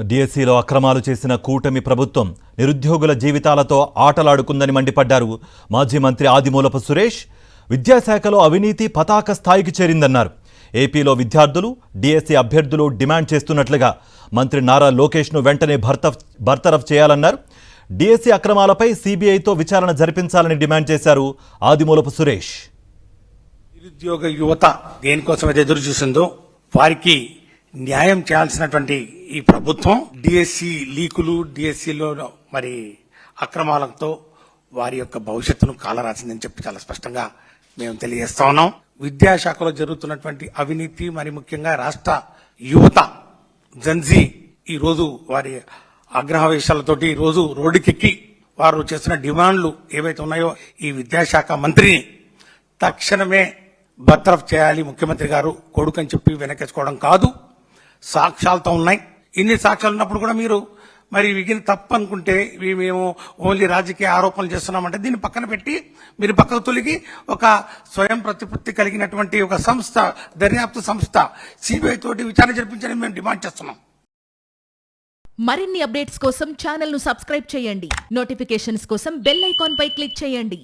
డిఎస్సిలో అక్రమాలు చేసిన కూటమి ప్రభుత్వం నిరుద్యోగుల జీవితాలతో ఆటలాడుకుందని మండిపడ్డారు మాజీ మంత్రి ఆదిమూలపు సురేష్. విద్యాశాఖలో అవినీతి పతాక స్థాయికి చేరిందన్నారు. ఏపీలో విద్యార్థులు డిఎస్సి అభ్యర్థులు డిమాండ్ చేస్తున్నట్లుగా మంత్రి నారా లోకేష్ను వెంటనే బర్తరఫ్ చేయాలన్నారు. డిఎస్సి అక్రమాలపై సిబిఐతో విచారణ జరిపించాలని డిమాండ్ చేశారు ఆదిమూలపు సురేష్. నిరుద్యోగ యువత దేనికోసమైతే ఎదురు చూసిందో వారికి న్యాయం చేయాల్సినటువంటి ఈ ప్రభుత్వం డిఎస్సి లీకులు, డిఎస్సిలో మరి అక్రమాలతో వారి యొక్క భవిష్యత్తును కాలరాసిందని చెప్పి చాలా స్పష్టంగా మేము తెలియజేస్తా ఉన్నాం. విద్యాశాఖలో జరుగుతున్నటువంటి అవినీతి, మరి ముఖ్యంగా రాష్ట్ర యువత జన్జీ ఈ రోజు వారి ఆగ్రహవేశాలతోటి ఈ రోజు రోడ్డుకెక్కి వారు చేస్తున్న డిమాండ్లు ఏవైతే ఉన్నాయో ఈ విద్యాశాఖ మంత్రిని తక్షణమే బర్తరఫ్ చేయాలి ముఖ్యమంత్రి గారు. కొడుకని చెప్పి వెనకేసుకోవడం కాదు, సాక్ష్యాలతో ఉన్నాయి. ఇన్ని సాక్ష్యాలు ఉన్నప్పుడు కూడా మీరు మరి వీగిన తప్పు అనుకుంటే మేము ఓన్లీ రాజకీయ ఆరోపణలు చేస్తున్నామంటే దీన్ని పక్కన పెట్టి మీరు పక్కకు తొలగి ఒక స్వయం ప్రతిపత్తి కలిగినటువంటి ఒక సంస్థ, దర్యాప్తు సంస్థ సిబిఐ తోటి విచారణ జరిపించాలని మేము డిమాండ్ చేస్తున్నాం. మరిన్ని అప్డేట్స్ కోసం ఛానల్ ను సబ్స్క్రైబ్ చేయండి. నోటిఫికేషన్స్ కోసం బెల్ ఐకాన్ పై క్లిక్ చేయండి.